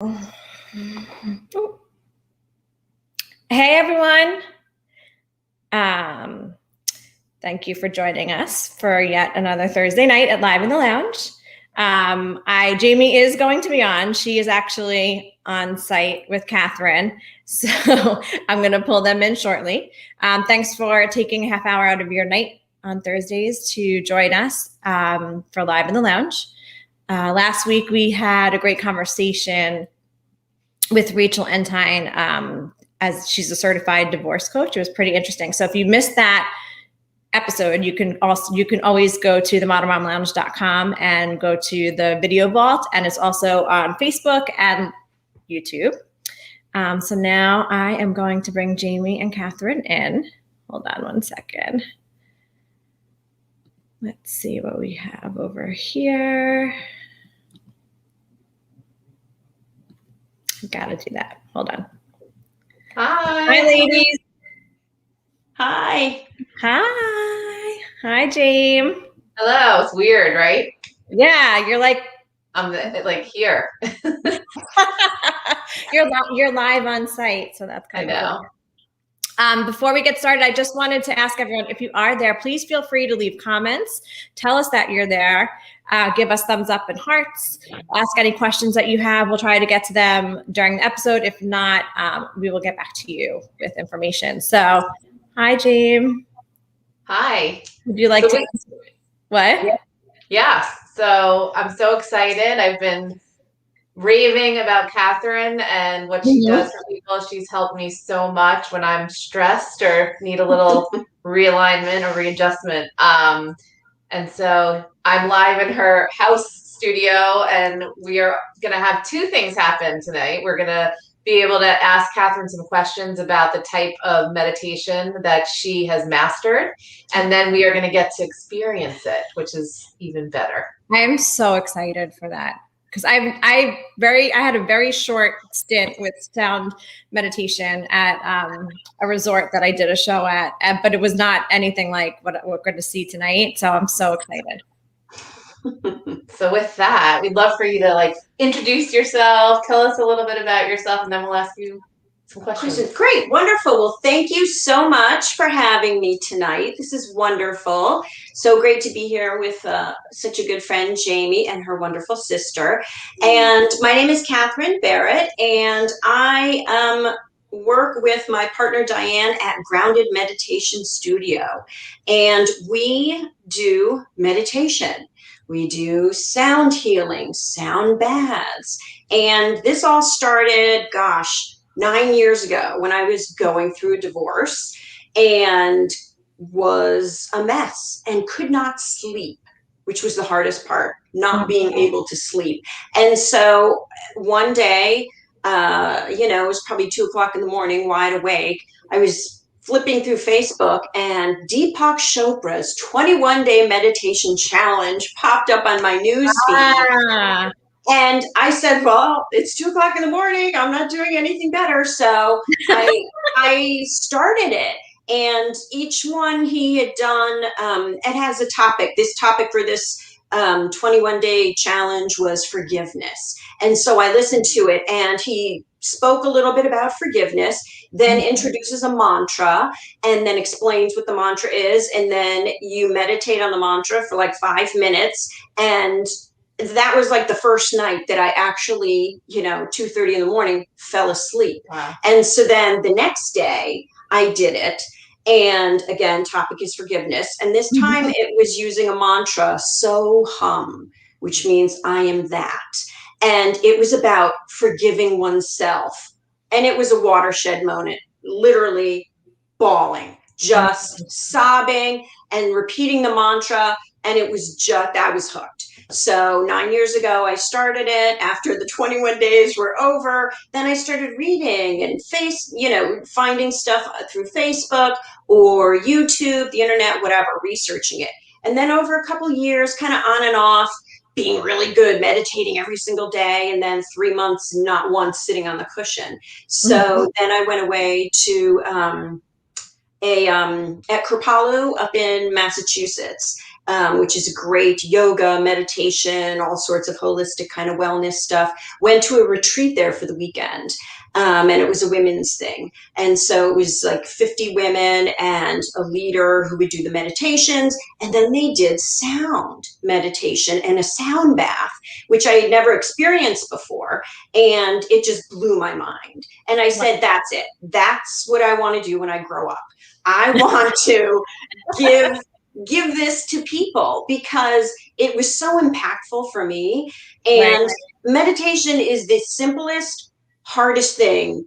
Hey everyone. Thank you for joining us for yet another Thursday night at Live in the Lounge. Jamie is going to be on. She is actually on site with Catherine, so I'm going to pull them in shortly. Thanks for taking a half hour out of your night on Thursdays to join us for Live in the Lounge. Last week we had a great conversation with Rachel Entine, as she's a certified divorce coach. It was pretty interesting. So if you missed that episode, you can always go to themodernmomlounge.com and go to the video vault, and it's also on Facebook and YouTube. So now I am going to bring Jamie and Catherine in. Hold on one second. Let's see what we have over here. Gotta do that. Hold on. Hi, ladies. Hi. Hi. Hi, James. Hello. It's weird, right? Yeah, you're like I'm like here. You're live on site, so that's kind of cool. Before we get started, I just wanted to ask everyone, if you are there, please feel free to leave comments. Tell us that you're there. Give us thumbs up and hearts. Ask any questions that you have. We'll try to get to them during the episode. If not, we will get back to you with information. So, hi, James. Hi. Would you like to? What? Yeah. So I'm so excited. I've been raving about Catherine and what she does for people. She's helped me so much when I'm stressed or need a little realignment or readjustment. And so I'm live in her house studio, and we are going to have two things happen tonight. We're going to be able to ask Catherine some questions about the type of meditation that she has mastered, and then we are going to get to experience it, which is even better. I am so excited for that, because I had a very short stint with sound meditation at a resort that I did a show at, but it was not anything like what we're going to see tonight. So I'm so excited. So with that, we'd love for you to introduce yourself, tell us a little bit about yourself, and then we'll ask you some questions. Great. Wonderful. Well, thank you so much for having me tonight. This is wonderful. So great to be here with such a good friend, Jamie, and her wonderful sister. And my name is Catherine Barrett, and I work with my partner, Diane, at Grounded Meditation Studio. And we do meditation. We do sound healing, sound baths. And this all started, 9 years ago when I was going through a divorce and was a mess and could not sleep, which was the hardest part, not being able to sleep. And so one day, it was probably 2:00 in the morning, wide awake. I was flipping through Facebook, and Deepak Chopra's 21-day meditation challenge popped up on my news feed. And I said, well, it's 2:00 in the morning. I'm not doing anything better. So I started it. And each one he had done, it has a topic. This topic for this 21-day challenge was forgiveness. And so I listened to it, and he spoke a little bit about forgiveness, then introduces a mantra, and then explains what the mantra is. And then you meditate on the mantra for 5 minutes. And that was the first night that I actually, 2:30 in the morning, fell asleep. Wow. And so then the next day I did it. And again, topic is forgiveness. And this time it was using a mantra, so hum, which means I am that. And it was about forgiving oneself. And it was a watershed moment, literally bawling, just sobbing and repeating the mantra. And it was I was hooked. So 9 years ago, I started it. After the 21 days were over, then I started reading and finding stuff through Facebook or YouTube, the internet, whatever, researching it. And then over a couple years, kind of on and off, being really good, meditating every single day, and then 3 months, not once sitting on the cushion. So then I went away to at Kripalu up in Massachusetts. which is great yoga, meditation, all sorts of holistic kind of wellness stuff. Went to a retreat there for the weekend. And it was a women's thing. And so it was like 50 women and a leader who would do the meditations. And then they did sound meditation and a sound bath, which I had never experienced before. And it just blew my mind. And I said, that's it. That's what I want to do when I grow up. I want to give this to people because it was so impactful for me. And meditation is the simplest, hardest thing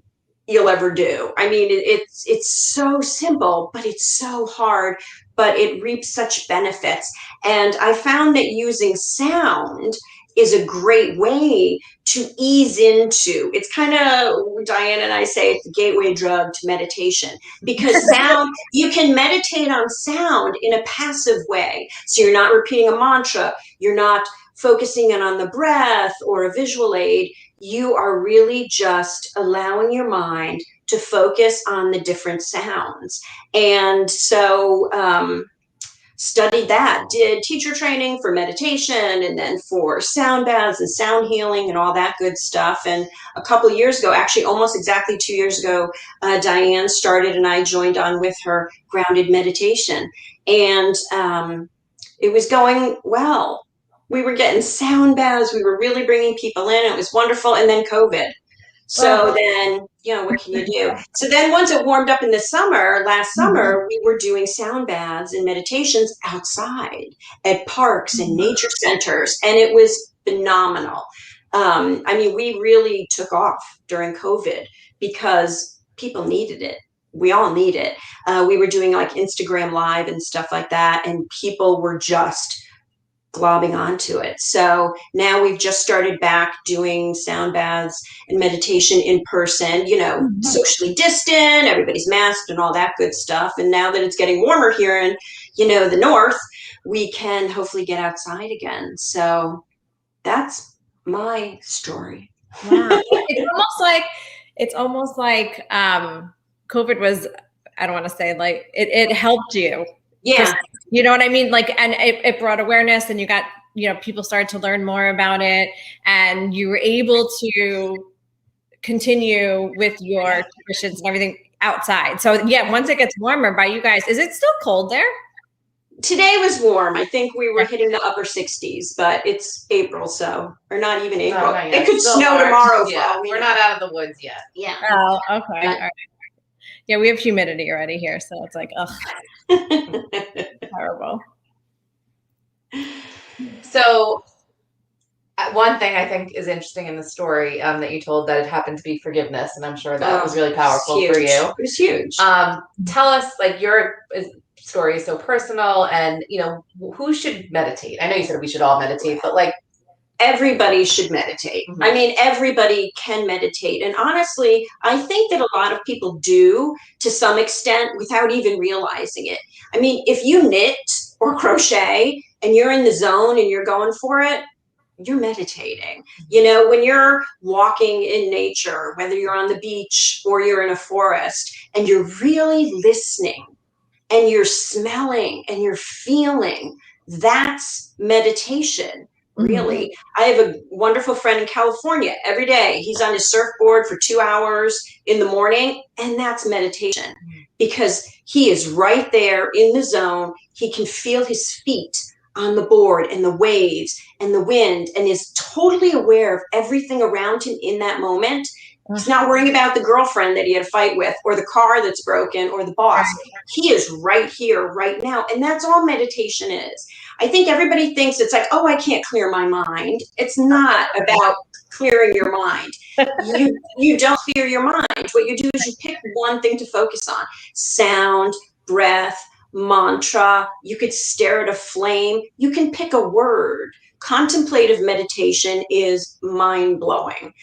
you'll ever do. I mean, it's so simple, but it's so hard, but it reaps such benefits. And I found that using sound is a great way to ease into. It's kind of, Diane and I say, it's a gateway drug to meditation, because sound, you can meditate on sound in a passive way. So you're not repeating a mantra, you're not focusing in on the breath or a visual aid. You are really just allowing your mind to focus on the different sounds. And so studied that, did teacher training for meditation and then for sound baths and sound healing and all that good stuff. And a couple of years ago, actually almost exactly 2 years ago, Diane started and I joined on with her grounded meditation. And it was going well. We were getting sound baths. We were really bringing people in. It was wonderful. And then COVID. So then, what can you do? So then once it warmed up in the summer, last summer, we were doing sound baths and meditations outside at parks and nature centers. And it was phenomenal. I mean, we really took off during COVID because people needed it. We all need it. We were doing like Instagram Live and stuff like that. And people were just globbing onto it. So now we've just started back doing sound baths and meditation in person, socially distant, everybody's masked and all that good stuff. And now that it's getting warmer here in, the north, we can hopefully get outside again. So that's my story. Wow. It's almost like COVID was, I don't want to say like it helped you. Yeah. You know what I mean? Like, and it brought awareness and you got, people started to learn more about it and you were able to continue with your traditions and everything outside. So yeah, once it gets warmer by you guys, is it still cold there? Today was warm. I think we were hitting the upper 60s, but it's April, or not even April. It could snow tomorrow. Yeah, we're not out of the woods yet. Yeah. Oh, okay. All right. Yeah, we have humidity already here, so it's like, terrible. So one thing I think is interesting in the story that you told, that it happened to be forgiveness, and I'm sure that was really powerful for you. It was huge. Tell us, like, your story is so personal, and who should meditate? I know you said we should all meditate, but like, everybody should meditate. Mm-hmm. I mean, everybody can meditate. And honestly, I think that a lot of people do to some extent without even realizing it. I mean, if you knit or crochet and you're in the zone and you're going for it, you're meditating. When you're walking in nature, whether you're on the beach or you're in a forest, and you're really listening and you're smelling and you're feeling, that's meditation. Really. Mm-hmm. I have a wonderful friend in California. Every day he's on his surfboard for 2 hours in the morning, and that's meditation because he is right there in the zone. He can feel his feet on the board and the waves and the wind, and is totally aware of everything around him in that moment. He's not worrying about the girlfriend that he had a fight with or the car that's broken or the boss. He is right here, right now. And that's all meditation is. I think everybody thinks it's like, oh, I can't clear my mind. It's not about clearing your mind. You don't clear your mind. What you do is you pick one thing to focus on. Sound, breath, mantra. You could stare at a flame. You can pick a word. Contemplative meditation is mind-blowing.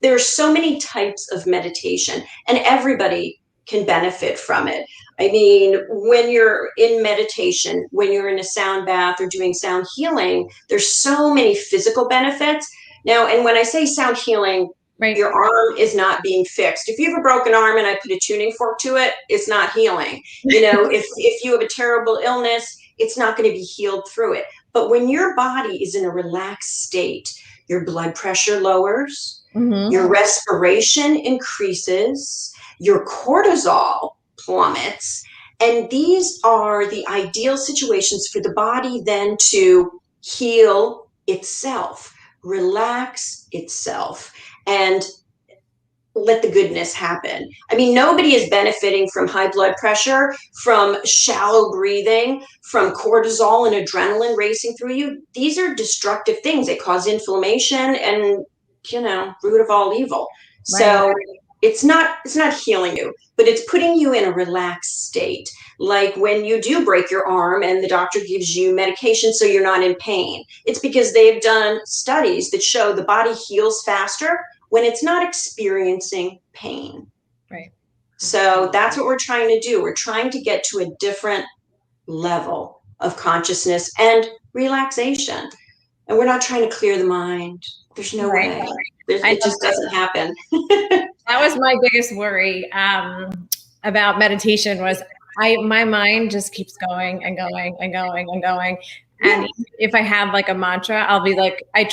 There are so many types of meditation, and everybody can benefit from it. I mean, when you're in meditation, when you're in a sound bath or doing sound healing, there's so many physical benefits. Now, and when I say sound healing, your arm is not being fixed. If you have a broken arm and I put a tuning fork to it, it's not healing. If you have a terrible illness, it's not going to be healed through it. But when your body is in a relaxed state, your blood pressure lowers, your respiration increases, your cortisol plummets. And these are the ideal situations for the body then to heal itself, relax itself, and let the goodness happen. I mean, nobody is benefiting from high blood pressure, from shallow breathing, from cortisol and adrenaline racing through you. These are destructive things. They cause inflammation and, root of all evil. Right. So it's not healing you, but it's putting you in a relaxed state. Like when you do break your arm and the doctor gives you medication so you're not in pain. It's because they've done studies that show the body heals faster when it's not experiencing pain. Right. So that's what we're trying to do. We're trying to get to a different level of consciousness and relaxation. And we're not trying to clear the mind. There's no way. It just doesn't happen. That was my biggest worry about meditation was my mind just keeps going and going and going and going. And if I have like a mantra, I'll be like, I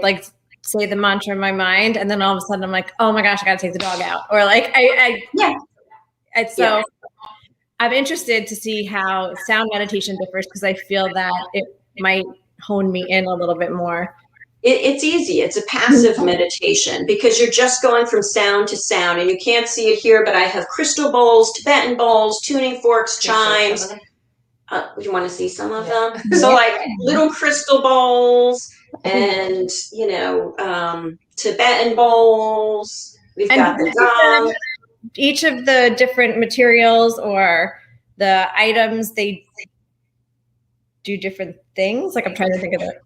like say the mantra in my mind, and then all of a sudden I'm like, oh my gosh, I gotta take the dog out, or like I'm interested to see how sound meditation differs, because I feel that it might hone me in a little bit more. It's easy. It's a passive meditation because you're just going from sound to sound, and you can't see it here, but I have crystal bowls, Tibetan bowls, tuning forks, chimes. You want to see some of them? So like little crystal bowls and, Tibetan bowls. We've got the gong. Each of the different materials or the items, they do different things. Like I'm trying to think of it.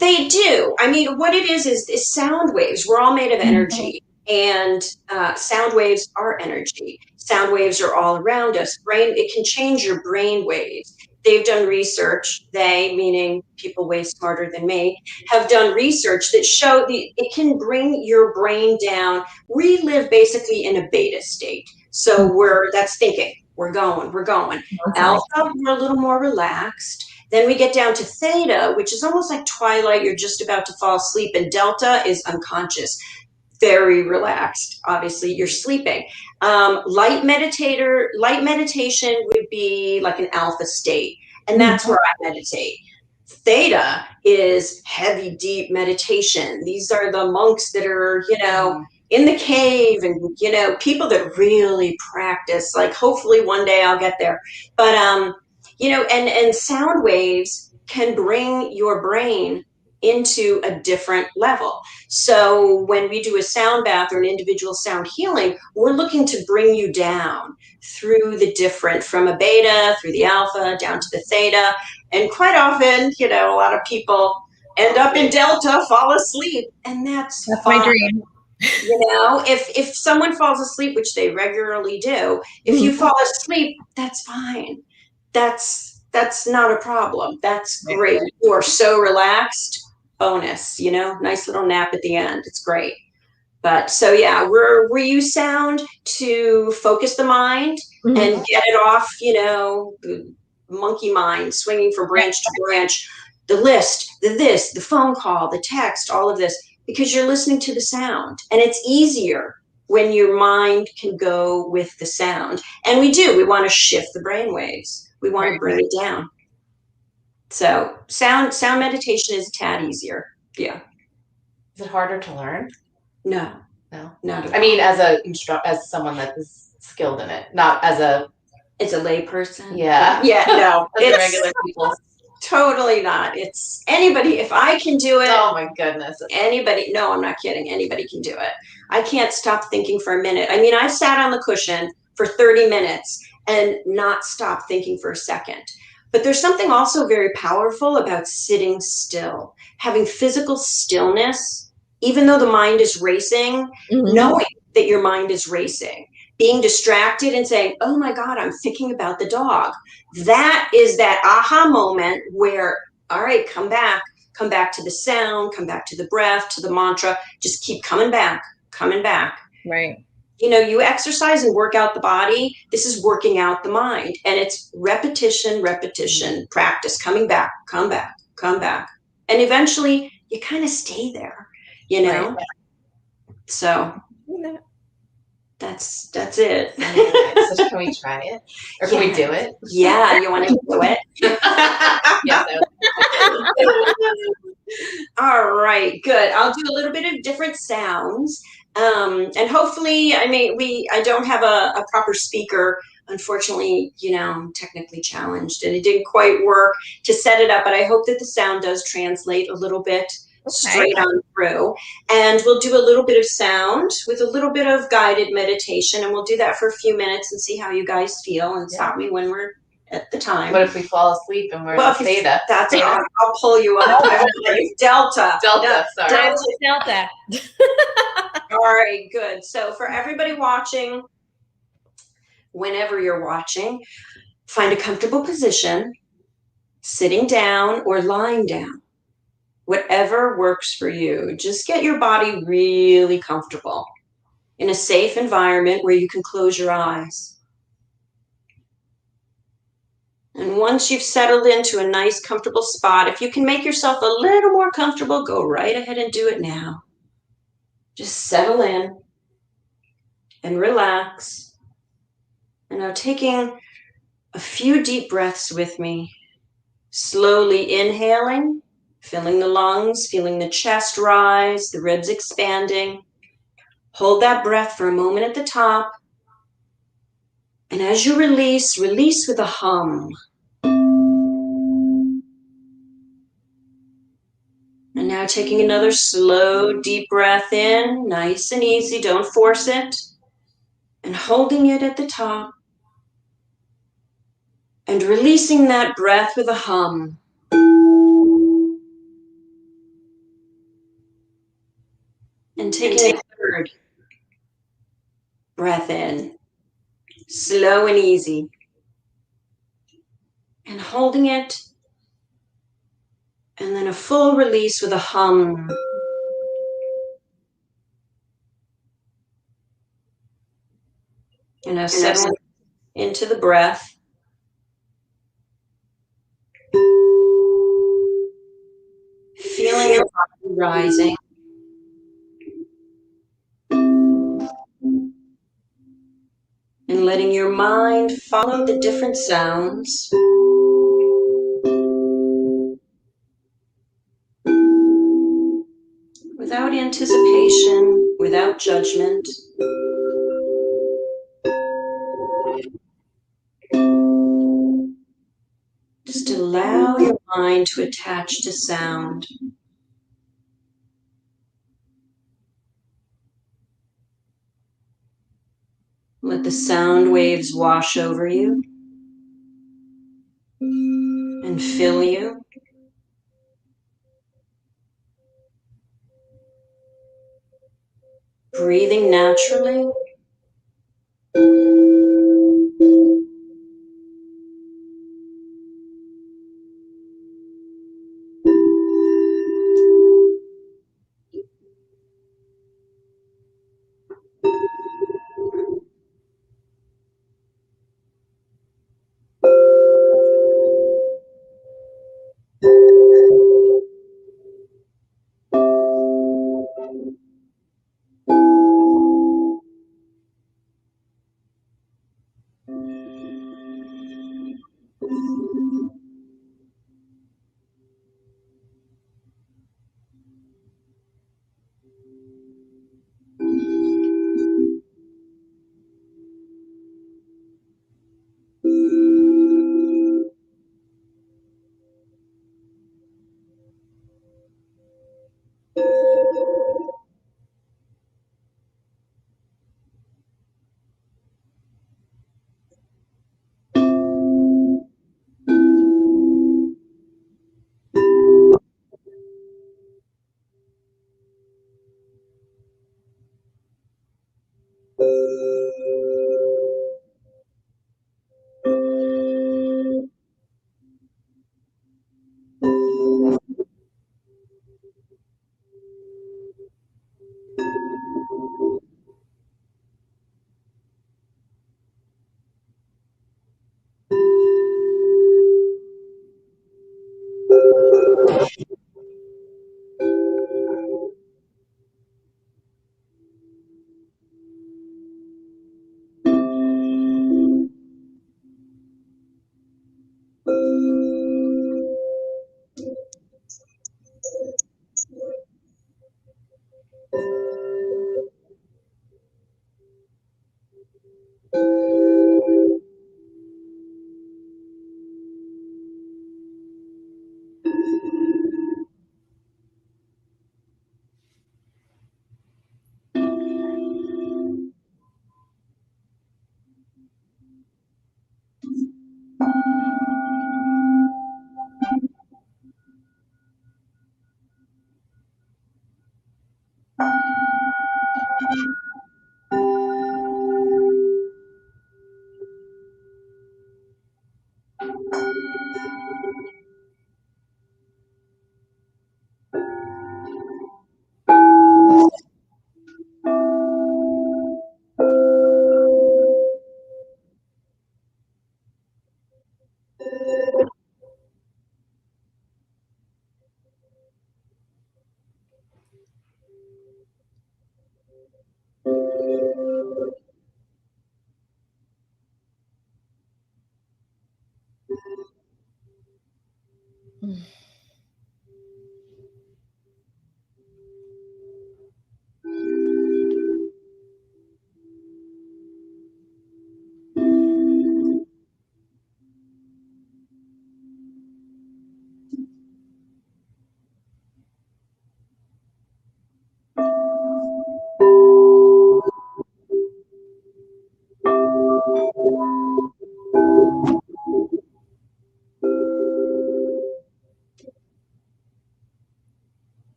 They do. I mean, what it is sound waves. We're all made of energy, and sound waves are energy. Sound waves are all around us. It can change your brain waves. They've done research, they, meaning people way smarter than me, have done research that show it can bring your brain down. We live basically in a beta state. So that's thinking. We're going. Okay. Alpha, we're a little more relaxed. Then we get down to theta, which is almost like twilight. You're just about to fall asleep. And delta is unconscious, very relaxed. Obviously, you're sleeping. Light meditation would be like an alpha state. And that's where I meditate. Theta is heavy, deep meditation. These are the monks that are, in the cave, and, people that really practice. Like, hopefully one day I'll get there. But, and sound waves can bring your brain into a different level. So when we do a sound bath or an individual sound healing, we're looking to bring you down through the different, from a beta, through the alpha, down to the theta. And quite often, a lot of people end up in delta, fall asleep, and that's fine. My dream. If someone falls asleep, which they regularly do, if you fall asleep, that's fine. That's not a problem. That's great. You are so relaxed. Bonus, nice little nap at the end. It's great. But so we use sound to focus the mind and get it off, the monkey mind swinging from branch to branch, the list, the phone call, the text, all of this, because you're listening to the sound. And it's easier when your mind can go with the sound. And we want to shift the brain waves. We want to bring it down. So sound meditation is a tad easier. Yeah. Is it harder to learn? No. Not at all. I mean, as someone that is skilled in it, not as a lay person. Yeah. Yeah. No. It's regular people. Totally not. It's anybody. If I can do it. Oh my goodness. Anybody. No, I'm not kidding. Anybody can do it. I can't stop thinking for a minute. I mean, I've sat on the cushion for 30 minutes and not stop thinking for a second. But there's something also very powerful about sitting still, having physical stillness, even though the mind is racing, knowing that your mind is racing, being distracted and saying, oh my God, I'm thinking about the dog. That is that aha moment where, all right, come back to the sound, come back to the breath, to the mantra, just keep coming back. Right. you exercise and work out the body. This is working out the mind. And it's repetition, practice, coming back, come back, come back. And eventually you kind of stay there, Right. So that's it. So can we try it? Or can we do it? Yeah, you want to do it? Yes. All right, good. I'll do a little bit of different sounds. And hopefully I don't have a proper speaker. Unfortunately, I'm technically challenged and it didn't quite work to set it up, but I hope that the sound does translate a little bit straight on through. And we'll do a little bit of sound with a little bit of guided meditation, and we'll do that for a few minutes and see how you guys feel and stop me when we're at the time. What if we fall asleep and we're in theta? That's I'll pull you up. Delta. Sorry. Delta. All right, good. So for everybody watching, whenever you're watching, find a comfortable position, sitting down or lying down, whatever works for you. Just get your body really comfortable in a safe environment where you can close your eyes. And once you've settled into a nice, comfortable spot, if you can make yourself a little more comfortable, go right ahead and do it now. Just settle in and relax. And now taking a few deep breaths with me, slowly inhaling, filling the lungs, feeling the chest rise, the ribs expanding. Hold that breath for a moment at the top. And as you release, release with a hum. And now taking another slow, deep breath in, nice and easy, don't force it. And holding it at the top. And releasing that breath with a hum. And taking a third breath in, slow and easy. And holding it. And then a full release with a hum. And now settling into the breath. Feeling your body rising. And letting your mind follow the different sounds. Without anticipation, without judgment. Just allow your mind to attach to sound. Let the sound waves wash over you and fill you. Breathing naturally.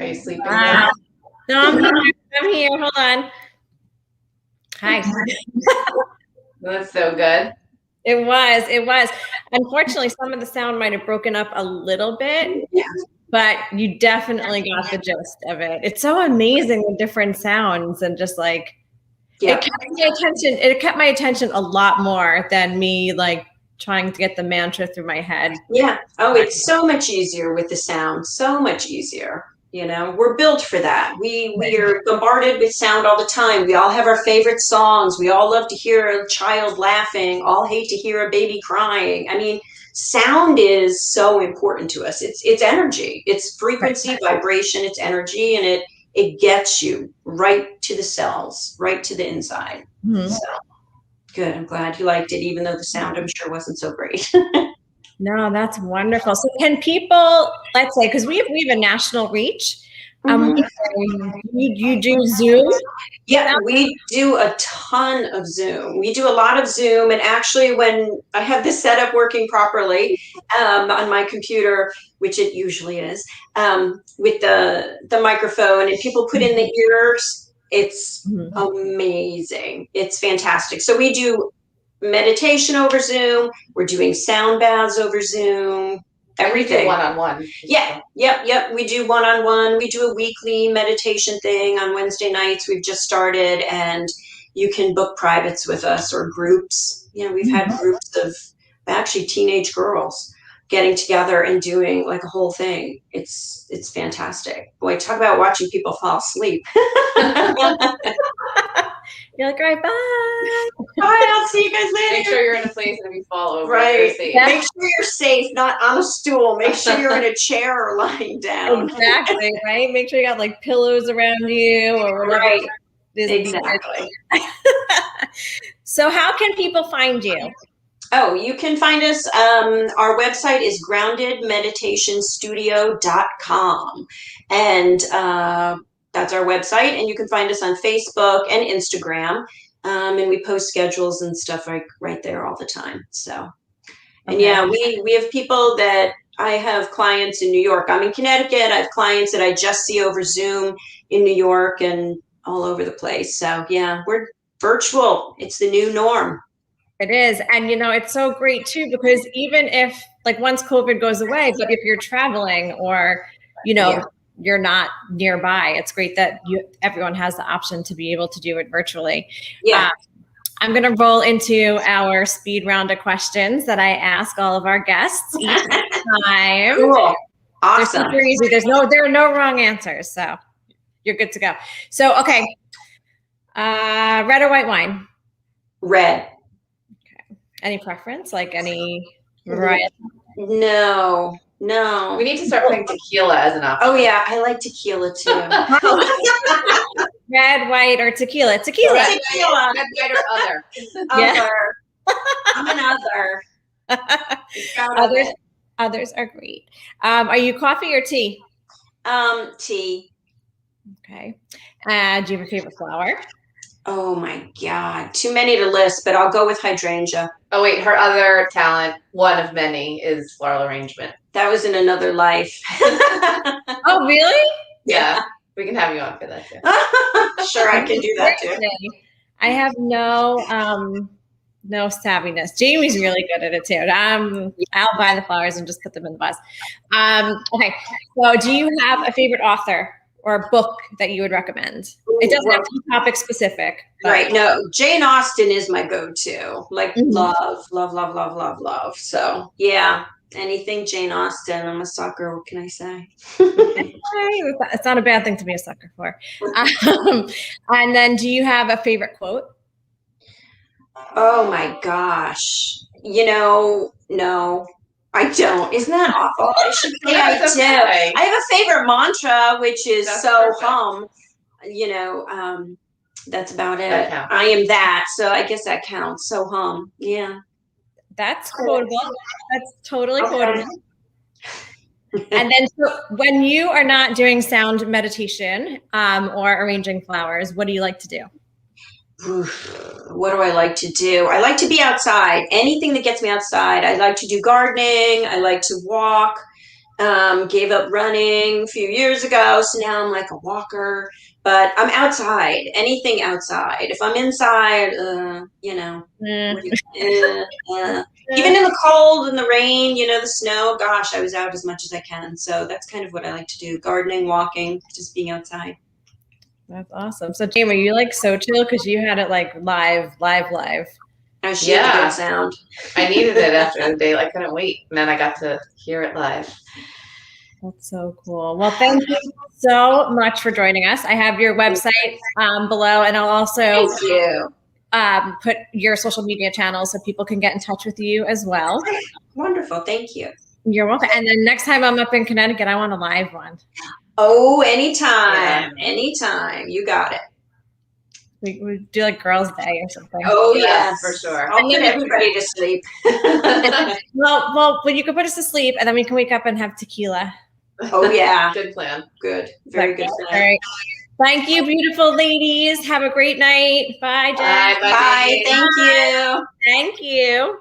Are you sleeping Wow. now? No, I'm here. I'm here. Hold on. Hi. That's so good. It was. It was. Unfortunately, some of the sound might have broken up a little bit, but you definitely got the gist of it. It's so amazing the different sounds and just like Yeah. It kept my attention a lot more than me like trying to get the mantra through my head. Yeah. Oh, it's so much easier with the sound. So much easier. You know, we're built for that. We are bombarded with sound all the time. We all have our favorite songs. We all love to hear a child laughing, all hate to hear a baby crying. I mean, sound is so important to us. It's energy. It's frequency, vibration, it's energy, and it gets you right to the cells, right to the inside. Mm-hmm. So good. I'm glad you liked it, even though the sound I'm sure wasn't so great. No, that's wonderful. So can people, let's say, because we have a national reach, you do Zoom? Yeah, we do a ton of Zoom. We do a lot of Zoom. And actually, when I have this setup working properly on my computer, which it usually is, with the microphone, and people put in the ears, it's amazing. It's fantastic. So we do meditation over Zoom. We're doing sound baths over Zoom. Everything. One-on-one. Yeah. Yep. We do one-on-one. We do a weekly meditation thing on Wednesday nights. We've just started, and you can book privates with us or groups. You know, we've had groups of actually teenage girls getting together and doing like a whole thing. It's fantastic. Boy, talk about watching people fall asleep. You're like, all right, bye. Bye, I'll see you guys later. Make sure you're in a place and if you fall over, right. you're safe. Make sure you're safe, not on a stool. Make sure you're in a chair or lying down. Exactly, right? Make sure you got like pillows around you or whatever. Right. Exactly. So how can people find you? Oh, you can find us. Our website is groundedmeditationstudio.com. And that's our website. And you can find us on Facebook and Instagram. And we post schedules and stuff right there all the time. So, and yeah, we have people that I have clients in New York. I'm in Connecticut. I have clients that I just see over Zoom in New York and all over the place. So yeah, we're virtual. It's the new norm. It is. And, you know, it's so great, too, because even if like once COVID goes away, but if you're traveling or, you know, you're not nearby, it's great that everyone has the option to be able to do it virtually. Yeah. I'm going to roll into our speed round of questions that I ask all of our guests each time. Cool. Awesome. They're super easy. There are no wrong answers. So you're good to go. So, okay. Red or white wine? Red. Any preference? Like any variety? No. We need to start putting tequila as an option. Oh yeah, I like tequila too. Red, white, or tequila? Tequila. Red, white, or other. Yeah. I'm an other. Others are great. Are you coffee or tea? Tea. Okay. Do you have a favorite flower? Oh my God, too many to list, but I'll go with hydrangea. Oh wait, her other talent, one of many, is floral arrangement. That was in another life. Oh, really? Yeah, we can have you on for that too. Sure, I can do that too. I have no savviness. Jamie's really good at it too. I'll buy the flowers and just put them in the vase. Okay, so do you have a favorite author or a book that you would recommend? It doesn't have to be topic specific. Right. No, Jane Austen is my go-to. Like love. So yeah, anything Jane Austen. I'm a sucker. What can I say? It's not a bad thing to be a sucker for. And then do you have a favorite quote? Oh my gosh. No, I don't. Isn't that awful? I should say I do. Okay. I have a favorite mantra, which is That's so perfect. hum. That's about it. I am that. So I guess that counts. So hum. Yeah. That's quotable. That's totally quotable. And then so when you are not doing sound meditation or arranging flowers, what do you like to do? What do I like to do? I like to be outside. Anything that gets me outside. I like to do gardening. I like to walk. Gave up running a few years ago, so now I'm like a walker. But I'm outside. Anything outside. If I'm inside, even in the cold and the rain, the snow, gosh, I was out as much as I can. So that's kind of what I like to do. Gardening, walking, just being outside. That's awesome. So Jamie, you like so chill because you had it like live. Oh, she had the good sound. I needed it after the day. I couldn't wait. And then I got to hear it live. That's so cool. Well, thank you so much for joining us. I have your website below, and I'll also Thank you. Put your social media channels so people can get in touch with you as well. Wonderful. Thank you. You're welcome. And then next time I'm up in Connecticut, I want a live one. Oh, anytime. Anytime. You got it. We do like Girls' Day or something. Oh, yes. For sure. I'll put everybody to sleep. Well, you can put us to sleep, and then we can wake up and have tequila. Oh, yeah. Good plan. Good. Very good plan. All right. Thank you, beautiful ladies. Have a great night. Bye, Jen. Bye. Bye. Thank you. Thank you.